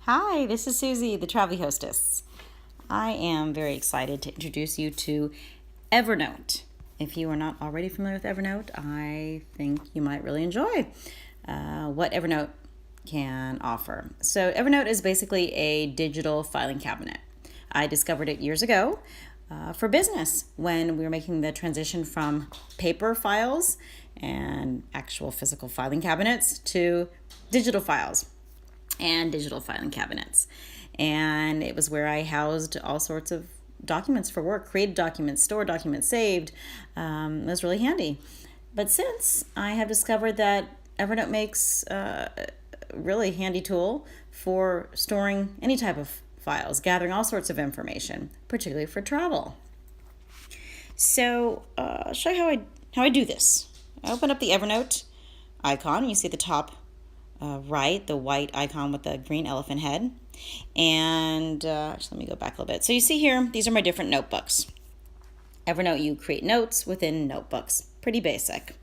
Hi, this is Susie, the travel hostess. I am very excited to introduce you to Evernote. If you are not already familiar with Evernote, I think you might really enjoy what Evernote can offer. So, Evernote is basically a digital filing cabinet. I discovered it years ago for business when we were making the transition from paper files and actual physical filing cabinets to digital files and digital filing cabinets. And it was where I housed all sorts of documents for work, created documents, stored documents, saved. It was really handy. But since I have discovered that Evernote makes a really handy tool for storing any type of files, gathering all sorts of information, particularly for travel. So I'll show you how I do this. I open up the Evernote icon. You see the top right, the white icon with the green elephant head. And let me go back a little bit. So you see here, these are my different notebooks. Evernote, you create notes within notebooks. Pretty basic.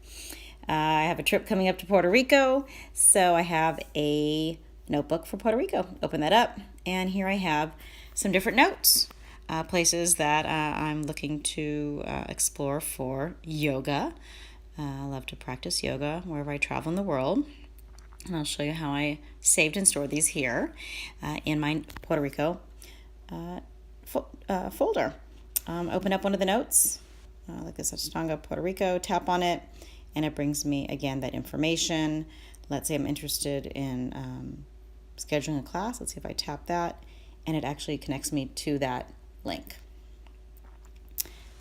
I have a trip coming up to Puerto Rico, so I have a notebook for Puerto Rico. Open that up, and here I have some different notes. Places that I'm looking to explore for yoga. I love to practice yoga wherever I travel in the world. And I'll show you how I saved and stored these here in my Puerto Rico folder. Open up one of the notes, like this, Ashtanga, Puerto Rico, tap on it, and it brings me, again, that information. Let's say I'm interested in scheduling a class. Let's see if I tap that, and it actually connects me to that link.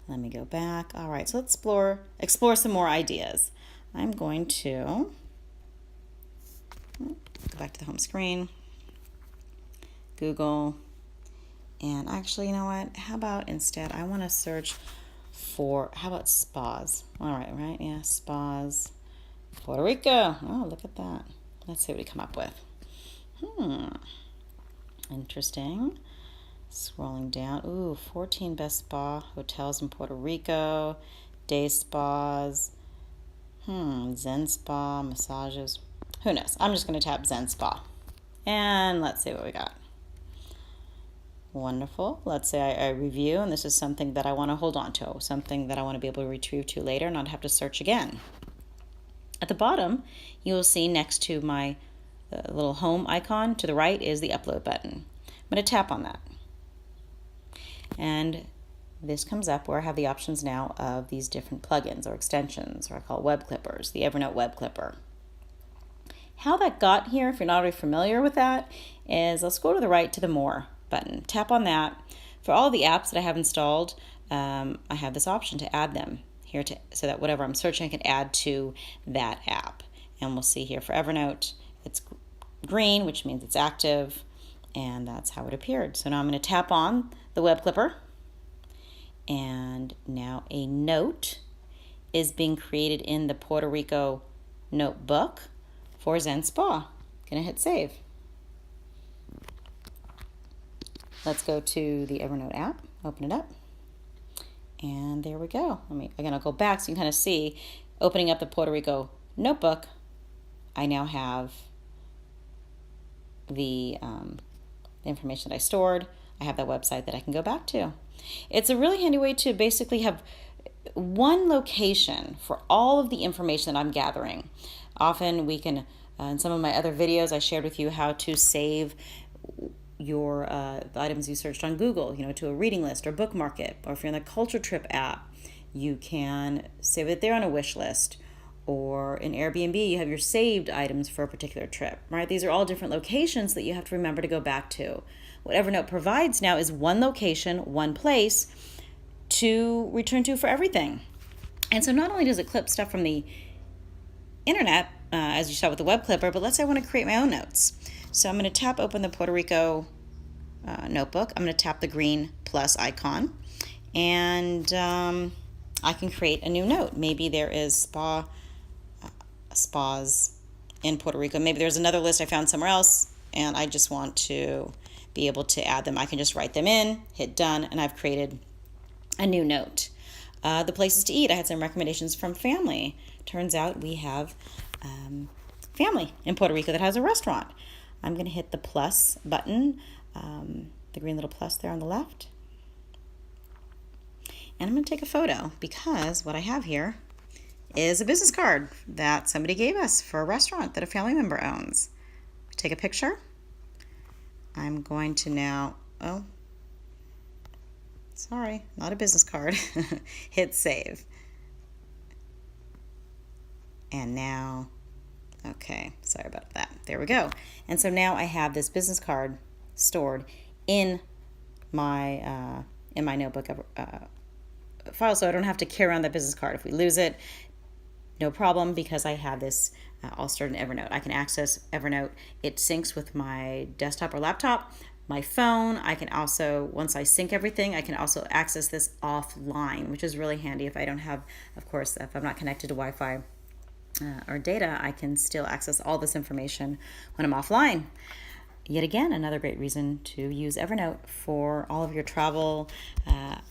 Let me go back. All right, so let's explore some more ideas. I'm going to go back to the home screen, Google, and actually, you know what? How about instead, I want to search for, how about spas? All right, yeah, spas, Puerto Rico. Oh, look at that. Let's see what we come up with. Interesting. Scrolling down. Ooh, 14 best spa hotels in Puerto Rico, day spas, Zen spa, massages. Who knows? I'm just going to tap Zen Spa. And let's see what we got. Wonderful. Let's say I review, and this is something that I want to hold on to, something that I want to be able to retrieve to later and not have to search again. At the bottom, you will see next to my little home icon to the right is the upload button. I'm going to tap on that. And this comes up where I have the options now of these different plugins or extensions, or I call web clippers, the Evernote web clipper. How that got here, if you're not already familiar with that, is let's go to the right to the More button. Tap on that. For all the apps that I have installed, I have this option to add them here so that whatever I'm searching I can add to that app. And we'll see here for Evernote, it's green, which means it's active, and that's how it appeared. So now I'm going to tap on the web clipper, and now a note is being created in the Puerto Rico notebook for Zen Spa. Gonna hit save. Let's go to the Evernote app, open it up, and there we go. I'll go back so you can kind of see, opening up the Puerto Rico notebook, I now have the information that I stored. I have that website that I can go back to. It's a really handy way to basically have one location for all of the information that I'm gathering. Often we can, in some of my other videos, I shared with you how to save your the items you searched on Google, to a reading list or bookmark it. Or if you're in the Culture Trip app, you can save it there on a wish list. Or in Airbnb, you have your saved items for a particular trip, right? These are all different locations that you have to remember to go back to. What Evernote provides now is one location, one place to return to for everything. And so not only does it clip stuff from the internet, as you saw with the web clipper, but let's say I want to create my own notes. So I'm going to tap open the Puerto Rico notebook. I'm going to tap the green plus icon, and I can create a new note. Maybe there is spas in Puerto Rico. Maybe there's another list I found somewhere else, and I just want to be able to add them. I can just write them in, hit done, and I've created a new note. The places to eat, I had some recommendations from family. Turns out we have family in Puerto Rico that has a restaurant. I'm going to hit the plus button, the green little plus there on the left. And I'm going to take a photo because what I have here is a business card that somebody gave us for a restaurant that a family member owns. Take a picture. I'm going to now, oh, sorry, not a business card. Hit save. And now, okay, sorry about that. There we go. And so now I have this business card stored in my notebook file, so I don't have to carry around that business card. If we lose it, no problem, because I have this all stored in Evernote. I can access Evernote. It syncs with my desktop or laptop, my phone. I can also, once I sync everything, I can also access this offline, which is really handy if I don't have, of course, if I'm not connected to Wi-Fi or data, I can still access all this information when I'm offline. Yet again, another great reason to use Evernote for all of your travel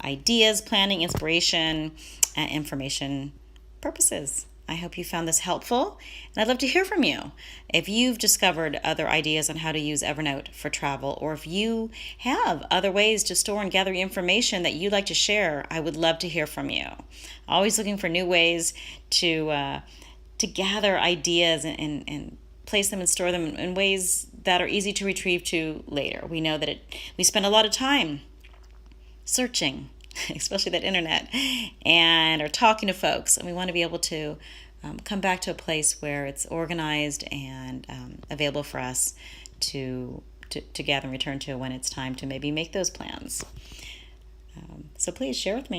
ideas, planning, inspiration, information purposes. I hope you found this helpful, and I'd love to hear from you. If you've discovered other ideas on how to use Evernote for travel, or if you have other ways to store and gather information that you'd like to share, I would love to hear from you. Always looking for new ways to gather ideas and place them and store them in ways that are easy to retrieve to later. We know that we spend a lot of time searching, especially that internet, and are talking to folks, and we want to be able to come back to a place where it's organized and available for us to gather and return to when it's time to maybe make those plans. So please share with me.